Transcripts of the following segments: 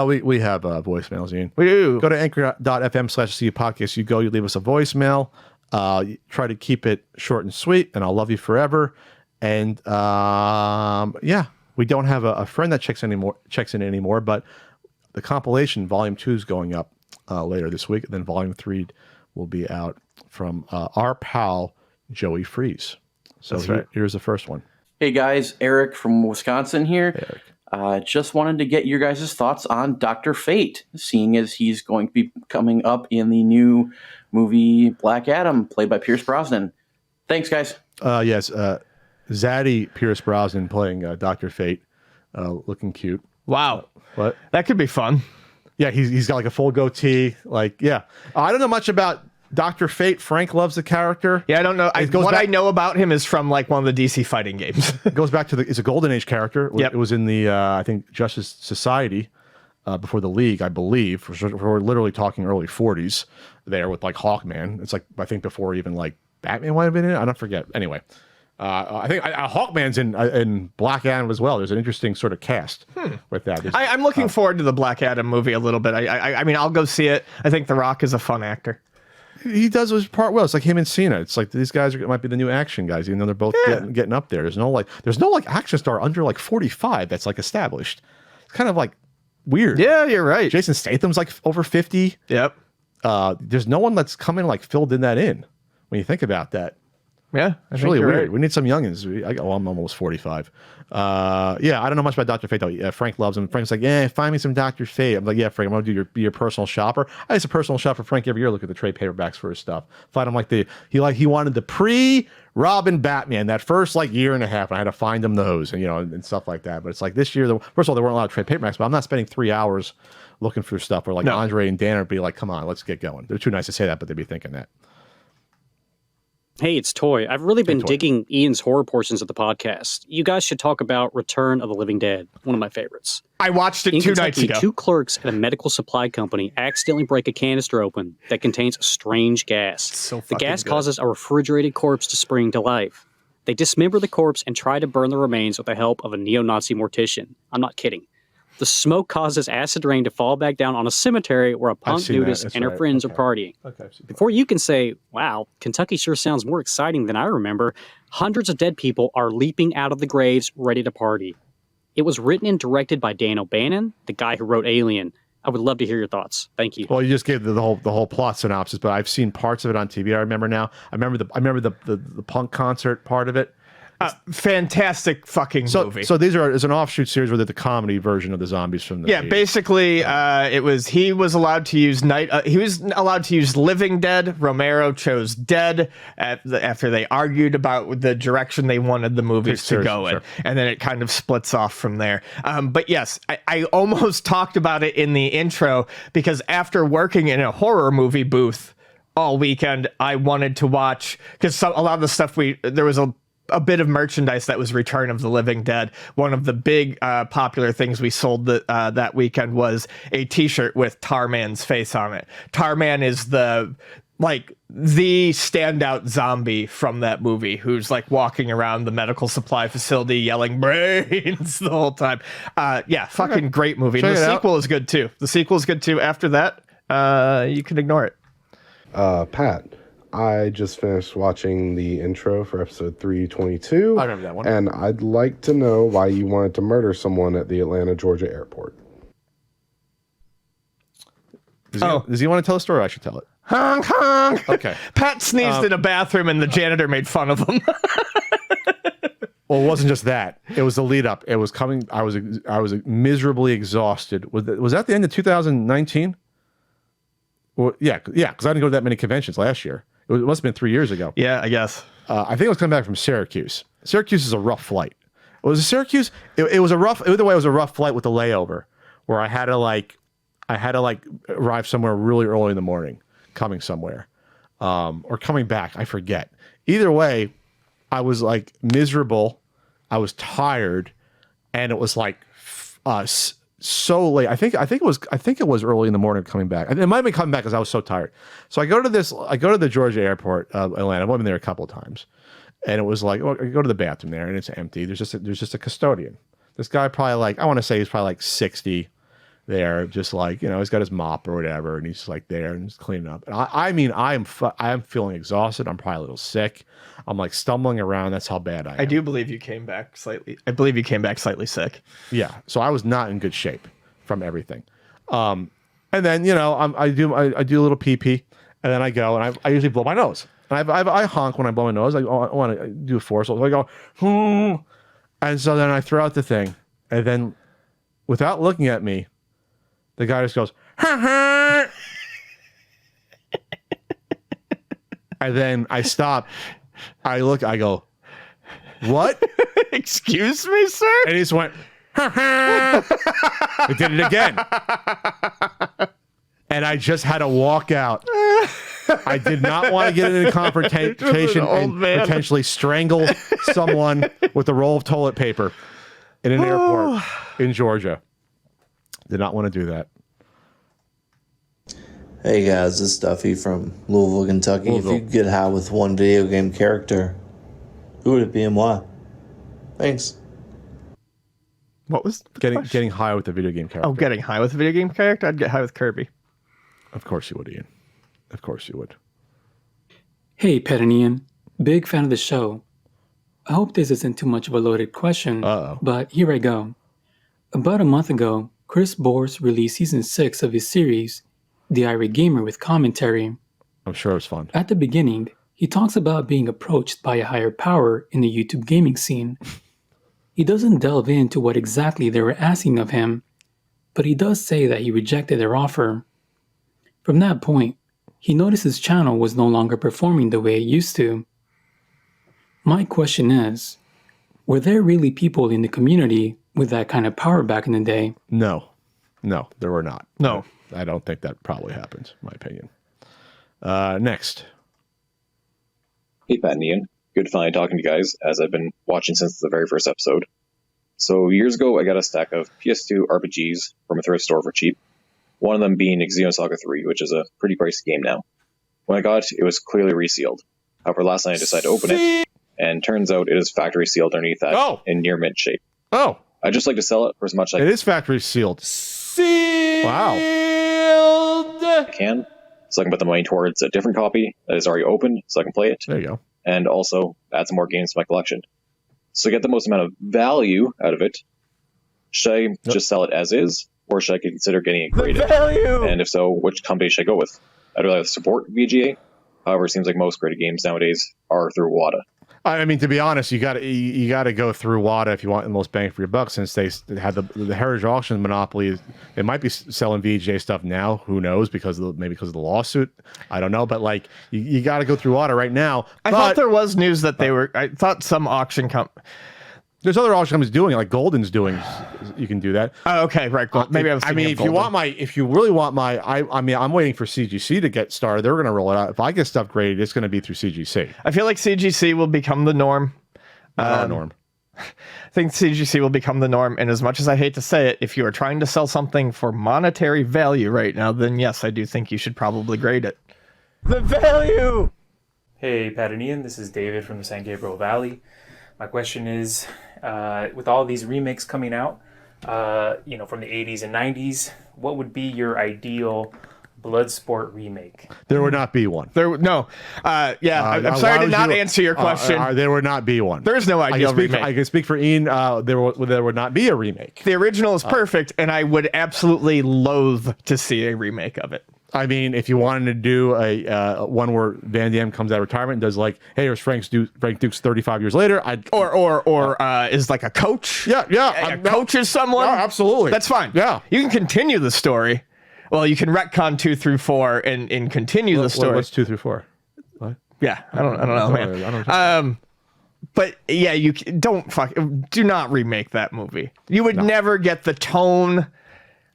We have voicemails, Ian. We do. Go to anchor.fm/CU podcast. You leave us a voicemail. You try to keep it short and sweet, and I'll love you forever. And yeah, we don't have a friend that checks in anymore, but the compilation Volume 2 is going up later this week, and then Volume 3 will be out from our pal Joey Freeze. So here's the first one. Hey guys, Eric from Wisconsin here. Hey, Eric. Just wanted to get your guys' thoughts on Dr. Fate, seeing as he's going to be coming up in the new movie Black Adam, played by Pierce Brosnan. Thanks, guys. Yes, Zaddy Pierce Brosnan playing Dr. Fate, looking cute. Wow. What? That could be fun. Yeah, he's got like a full goatee. Like, yeah. I don't know much about Dr. Fate. Frank loves the character. Yeah, I don't know. I know about him is from like one of the DC fighting games. It goes back to it's a Golden Age character. Yep. It was in the, I think, Justice Society before the League, I believe. We're literally talking early 40s there with like Hawkman. It's like, I think before even like Batman might have been in it. I don't forget. Anyway, I think Hawkman's in Black Adam as well. There's an interesting sort of cast with that. I'm looking forward to the Black Adam movie a little bit. I mean, I'll go see it. I think The Rock is a fun actor. He does his part well. It's like him and Cena. It's like these guys might be the new action guys, even though they're both getting up there. There's no action star under like 45 that's like established. It's kind of like weird. Yeah, you're right. Jason Statham's like over 50. Yep. There's no one that's coming like filled in that in when you think about that. Yeah, it's really weird. Right. We need some youngins. I'm almost 45. Yeah, I don't know much about Dr. Fate though. Frank loves him. Frank's like, yeah, find me some Dr. Fate. I'm like, yeah, Frank, I'm gonna be your personal shopper. I used to personal shop for Frank every year. Look at the trade paperbacks for his stuff. Find him like he wanted the pre-Robin Batman that first like year and a half. And I had to find him those and stuff like that. But it's like this year, first of all, there weren't a lot of trade paperbacks. But I'm not spending 3 hours looking for stuff where like Andre and Dan would be like, come on, let's get going. They're too nice to say that, but they'd be thinking that. Hey, it's Toy. I've really been digging Ian's horror portions of the podcast. You guys should talk about Return of the Living Dead, one of my favorites. I watched it In 2 Kentucky, nights ago. 2 clerks at a medical supply company accidentally break a canister open that contains a strange gas. The gas causes a refrigerated corpse to spring to life. They dismember the corpse and try to burn the remains with the help of a neo-Nazi mortician. I'm not kidding. The smoke causes acid rain to fall back down on a cemetery where a punk nudist and her friends are partying. Before you can say, wow, Kentucky sure sounds more exciting than I remember, hundreds of dead people are leaping out of the graves ready to party. It was written and directed by Dan O'Bannon, the guy who wrote Alien. I would love to hear your thoughts. Thank you. Well, you just gave the whole plot synopsis, but I've seen parts of it on TV. I remember now. I remember the punk concert part of it. Fantastic fucking movie. So it's an offshoot series where they're the comedy version of the zombies from the 80s. Basically he was allowed to use Living Dead. Romero chose Dead after they argued about the direction they wanted the movies to go in, and then it kind of splits off from there. But yes, I almost talked about it in the intro because after working in a horror movie booth all weekend, I wanted to watch because a lot of the stuff there was a bit of merchandise that was Return of the Living Dead. One of the big popular things we sold that weekend was a t-shirt with Tarman's face on it. Tarman is the standout zombie from that movie who's like walking around the medical supply facility yelling brains the whole time. Fucking great movie. And the sequel is good too. After that, you can ignore it. Pat, I just finished watching the intro for episode 322. I remember that one. And I'd like to know why you wanted to murder someone at the Atlanta, Georgia airport. Does he want to tell a story? I should tell it. Honk, honk. Okay. Pat sneezed in a bathroom and the janitor made fun of him. Well, it wasn't just that. It was the lead up. It was coming. I was miserably exhausted. Was that the end of 2019? Well, yeah, because I didn't go to that many conventions last year. It must have been 3 years ago. Yeah, I guess. I think I was coming back from Syracuse. Syracuse is a rough flight. Was it Syracuse? It was a rough. Either way, it was a rough flight with a layover, where I had to arrive somewhere really early in the morning, coming somewhere, or coming back. I forget. Either way, I was like miserable. I was tired, and it was like so late. I think it was early in the morning coming back. It might have been coming back because I was so tired. So I go to the Georgia airport of Atlanta. I've only been there a couple of times, and it was like, well, I go to the bathroom there, and it's empty. There's just a custodian. This guy probably I want to say he's probably 60, there, just like, you know, he's got his mop or whatever, and he's just like there and he's cleaning up. And I mean, I am feeling exhausted. I'm probably a little sick. I'm like stumbling around. That's how bad I am. I do believe you came back slightly. I believe you came back slightly sick. Yeah. So I was not in good shape from everything. And then, you know, I do a little pee pee, and then I go and I usually blow my nose. And I honk when I blow my nose. I want to do a force. So I go, and so then I throw out the thing, and then without looking at me, the guy just goes, ha ha. And then I stop. I look, I go, what? Excuse me, sir? And he just went, ha ha. He did it again. And I just had to walk out. I did not want to get into confrontation and potentially strangle someone with a roll of toilet paper in an airport in Georgia. Did not want to do that. Hey guys, this is Duffy from Louisville, Kentucky. If you could get high with one video game character, who would it be and why? Thanks. What was getting high with the video game character? Oh, getting high with a video game character? I'd get high with Kirby. Of course you would, Ian. Of course you would. Hey, Pat and Ian. Big fan of the show. I hope this isn't too much of a loaded question, but here I go. About a month ago, Chris Bors released Season 6 of his series, The Irate Gamer with commentary. I'm sure it was fun. At the beginning, he talks about being approached by a higher power in the YouTube gaming scene. He doesn't delve into what exactly they were asking of him, but he does say that he rejected their offer. From that point, he noticed his channel was no longer performing the way it used to. My question is, were there really people in the community with that kind of power back in the day? No, there were not. No. I don't think that probably happens, in my opinion. Next. Hey, Pat and Ian. Good finally talking to you guys, as I've been watching since the very first episode. So years ago, I got a stack of PS2 RPGs from a thrift store for cheap. One of them being Xenosaga 3, which is a pretty pricey game now. When I got it, it was clearly resealed. However, last night I decided to open it, and turns out it is factory sealed underneath that in near mint shape. Oh. I'd just like to sell it for as much as It is factory sealed. Wow. I can, so I can put the money towards a different copy that is already opened, so I can play it. There you go. And also add some more games to my collection. So to get the most amount of value out of it, should I just sell it as is, or should I consider getting it graded? And if so, which company should I go with? I'd rather support VGA. However, it seems like most graded games nowadays are through WATA. I mean, to be honest, you got to go through WATA if you want the most bang for your buck. Since they had the Heritage Auction monopoly, they might be selling VGA stuff now. Who knows? Because of the lawsuit. I don't know, but like you got to go through WATA right now. I thought there was news that they were. I thought some auction There's other auction companies doing it, like Golden's doing. You can do that. Oh, okay, right. Maybe I was. I mean, if you really want my, I mean, I'm waiting for CGC to get started. They're going to roll it out. If I get stuff graded, it's going to be through CGC. I feel like CGC will become the norm. Norm. I think CGC will become the norm. And as much as I hate to say it, if you are trying to sell something for monetary value right now, then yes, I do think you should probably grade it. The value. Hey, Pat and Ian. This is David from the San Gabriel Valley. My question is, with all these remakes coming out, from the 80s and 90s, what would be your ideal Bloodsport remake? There would not be one. I'm sorry to not answer your question. There would not be one. There's no ideal remake. I can speak for Ian. There would not be a remake. The original is perfect, and I would absolutely loathe to see a remake of it. I mean, if you wanted to do a one where Van Damme comes out of retirement and does like, hey, here's Frank Dukes 35 years later, or is like a coach. Yeah, coaches someone. Yeah, absolutely. That's fine. Yeah, you can continue the story. Well, you can retcon 2 through 4 and continue the story. What's 2 through 4? What? Yeah, I don't know, man. But yeah, you do not remake that movie. You would never get the tone.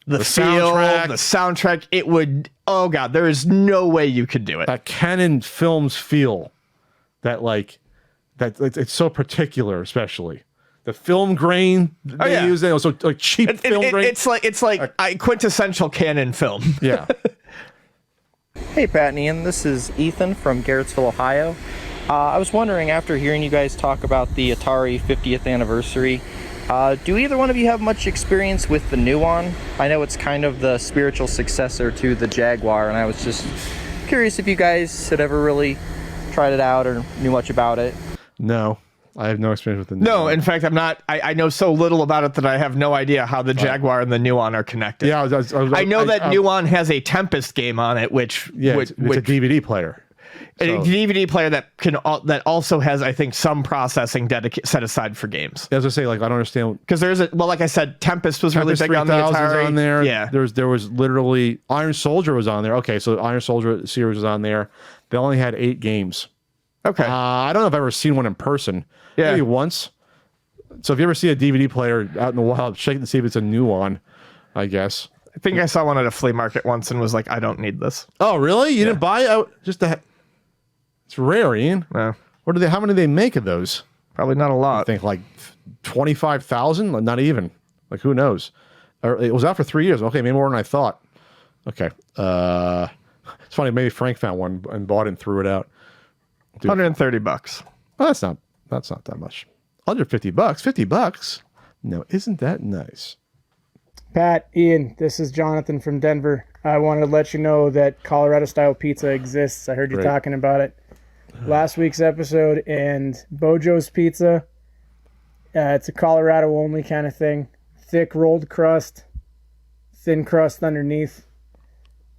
The feel, the soundtrack, it would, oh God, there is no way you could do it. That Canon Films feel, it's so particular, especially. The film grain they use, it also like cheap film grain. It's like quintessential Canon film. Yeah. Hey Pat and Ian, this is Ethan from Garrettsville, Ohio. I was wondering, after hearing you guys talk about the Atari 50th anniversary, Do either one of you have much experience with the Nuon? I know it's kind of the spiritual successor to the Jaguar, and I was just curious if you guys had ever really tried it out or knew much about it. No, I have no experience with the Nuon. No, in fact, I'm not. I know so little about it that I have no idea how the Jaguar and the Nuon are connected. Yeah, I know that Nuon has a Tempest game on it, which it's a DVD player. A DVD player that also has, I think, some processing set aside for games. As I say, like I don't understand because like I said, Tempest was really big on the Atari. On there. Yeah, there was literally Iron Soldier was on there. Okay, so Iron Soldier series was on there. They only had 8 games. Okay, I don't know if I've ever seen one in person. Yeah, maybe once. So if you ever see a DVD player out in the wild, check to see if it's a new one. I guess. I think I saw one at a flea market once and was like, I don't need this. Oh, really? You didn't buy it? It's rare, Ian. Yeah. How many do they make of those? Probably not a lot. I think like 25,000? Not even. Like, who knows? It was out for 3 years. Okay, maybe more than I thought. Okay. It's funny. Maybe Frank found one and bought it and threw it out. Dude. $130. Well, that's not that much. $150. $50? No, isn't that nice? Pat, Ian, this is Jonathan from Denver. I wanted to let you know that Colorado-style pizza exists. I heard you talking about it last week's episode, and Bojo's Pizza, it's a Colorado-only kind of thing. Thick rolled crust, thin crust underneath.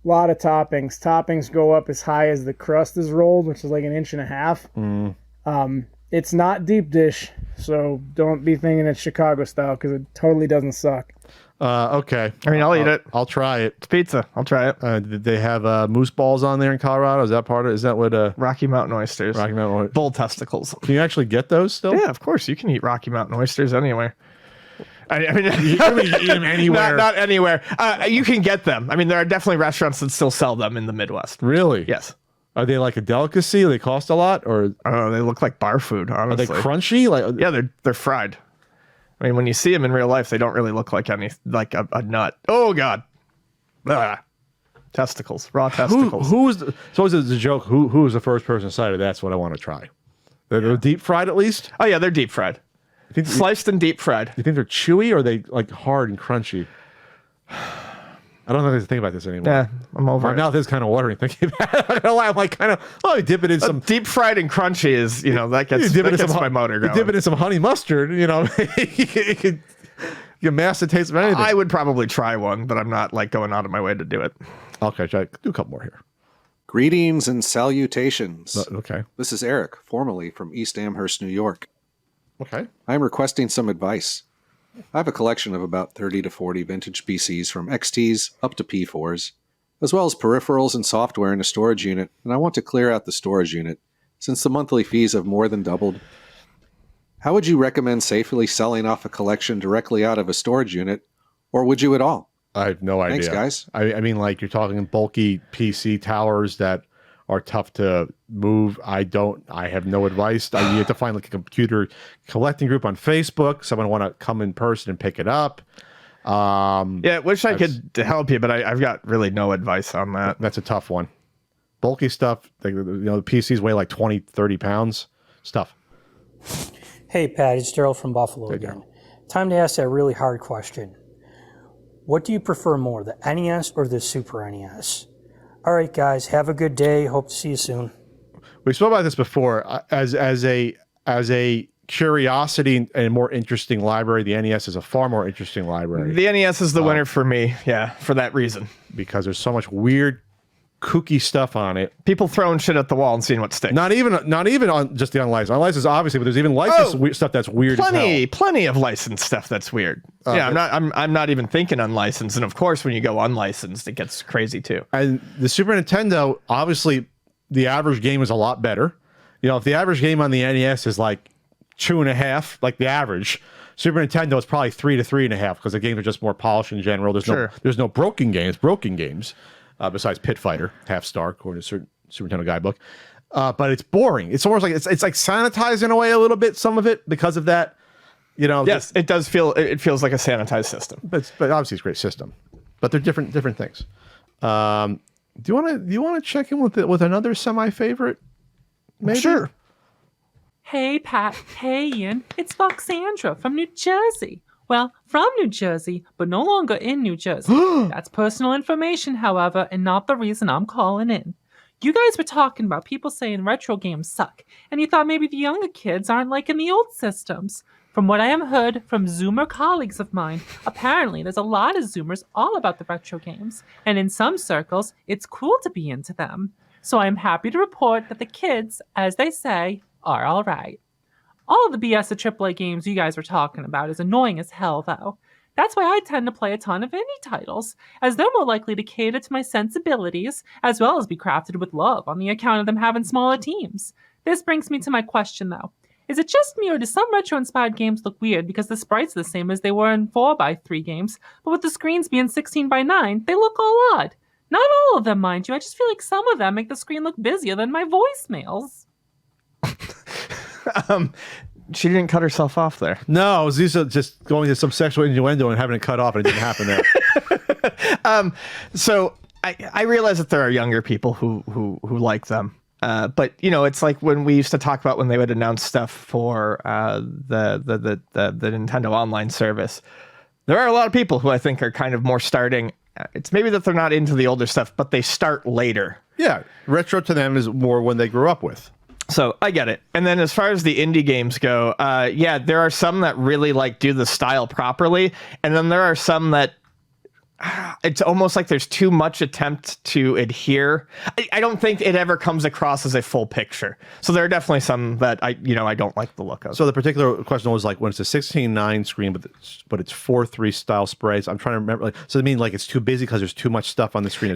A lot of toppings. Toppings go up as high as the crust is rolled, which is like 1.5 inches. It's not deep dish, so don't be thinking it's Chicago style because it totally doesn't suck. Okay. I mean, I'll eat it. I'll try it. It's pizza. I'll try it. Did they have moose balls on there in Colorado? Is that part of it? Is that what? Rocky Mountain oysters. Rocky Mountain oysters. Bull testicles. Can you actually get those still? Yeah, of course. You can eat Rocky Mountain oysters anywhere. I mean, you can eat them anywhere. Not anywhere. You can get them. I mean, there are definitely restaurants that still sell them in the Midwest. Really? Yes. Are they like a delicacy? They cost a lot, or they look like bar food. Honestly, are they crunchy? Like yeah, they're fried. I mean, when you see them in real life, they don't really look like a nut. Oh God, testicles, raw testicles. So is it a joke? Who was the first person decided that's what I want to try? They're deep fried at least. Oh yeah, they're deep fried. Sliced and deep fried. Do you think they're chewy or are they like hard and crunchy? I don't know if I think about this anymore. Yeah, I'm over My it. mouth is kind of watering thinking about it. I'm not gonna lie. I'm like kind of, you dip it in some deep fried and crunchy is, that gets my motor going. You dip it in some honey mustard, you can mask the taste of anything. I would probably try one, but I'm not like going out of my way to do it. Okay, do a couple more here. Greetings and salutations. Okay. This is Eric, formerly from East Amherst, New York. Okay. I'm requesting some advice. I have a collection of about 30 to 40 vintage PCs from XTs up to P4s, as well as peripherals and software in a storage unit, and I want to clear out the storage unit, since the monthly fees have more than doubled. How would you recommend safely selling off a collection directly out of a storage unit, or would you at all? I have no idea. Thanks, guys. I mean, like you're talking bulky PC towers that are tough to move. I have no advice. You have to find like a computer collecting group on Facebook. Someone want to come in person and pick it up. Wish I could help you, but I've got really no advice on that. That's a tough one. Bulky stuff, the PCs weigh like 20, 30 pounds. Stuff. Hey, Pat, it's Daryl from Buffalo again. Time to ask that really hard question. What do you prefer more, the NES or the Super NES? All right, guys, have a good day. Hope to see you soon. We spoke about this before. As a curiosity and a more interesting library, the NES is a far more interesting library. The NES is the winner for me, for that reason. Because there's so much weird, kooky stuff on it. People throwing shit at the wall and seeing what sticks. Not even on just the unlicensed. Unlicensed, obviously, but there's even licensed stuff that's weird. Plenty of licensed stuff that's weird. I'm not even thinking unlicensed, and of course, when you go unlicensed, it gets crazy too. And the Super Nintendo, obviously, the average game is a lot better. If the average game on the NES is like 2.5, like the average, Super Nintendo is probably 3 to 3.5 because the games are just more polished in general. There's no broken games. Besides Pit Fighter, half star, according to certain Super Nintendo guidebook. But it's boring. It's almost like it's like sanitized in a way a little bit, some of it, because of that. Yes, it does feel, it feels like a sanitized system. But obviously it's a great system. But they're different things. Do you want to check in with another semi-favorite? Maybe? Sure. Hey, Pat. Hey, Ian. It's Foxandra from New Jersey. Well, from New Jersey, but no longer in New Jersey. That's personal information, however, and not the reason I'm calling in. You guys were talking about people saying retro games suck, and you thought maybe the younger kids aren't liking the old systems. From what I have heard from Zoomer colleagues of mine, apparently there's a lot of Zoomers all about the retro games, and in some circles, it's cool to be into them. So I am happy to report that the kids, as they say, are all right. All of the BS of AAA games you guys were talking about is annoying as hell, though. That's why I tend to play a ton of indie titles, as they're more likely to cater to my sensibilities, as well as be crafted with love on the account of them having smaller teams. This brings me to my question, though. Is it just me, or do some retro-inspired games look weird because the sprites are the same as they were in 4x3 games, but with the screens being 16:9, they look all odd? Not all of them, mind you. I just feel like some of them make the screen look busier than my voicemails. She didn't cut herself off there. No, Zisa just going to some sexual innuendo and having it cut off, and it didn't happen there. So I realize that there are younger people who like them. But it's like when we used to talk about when they would announce stuff for the Nintendo Online service. There are a lot of people who I think are kind of more starting. It's maybe that they're not into the older stuff, but they start later. Yeah, retro to them is more when they grew up with. So I get it. And then as far as the indie games go, there are some that really do the style properly, and then there are some that it's almost like there's too much attempt to adhere. I don't think it ever comes across as a full picture. So there are definitely some that I don't like the look of. So the particular question was when it's a 16:9 screen, but it's 4:3 style sprites. I'm trying to remember. So I mean, it's too busy because there's too much stuff on the screen.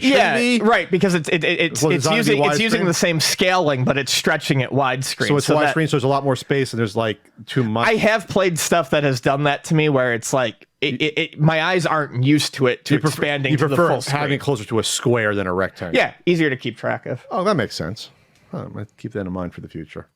Right, because it's using the same scaling, but it's stretching it widescreen. So it's widescreen, so there's a lot more space, and there's too much. I have played stuff that has done that to me, where it's my eyes aren't used to it expanding to the full screen. Having it closer to a square than a rectangle. Yeah, easier to keep track of. Oh, that makes sense. I might keep that in mind for the future.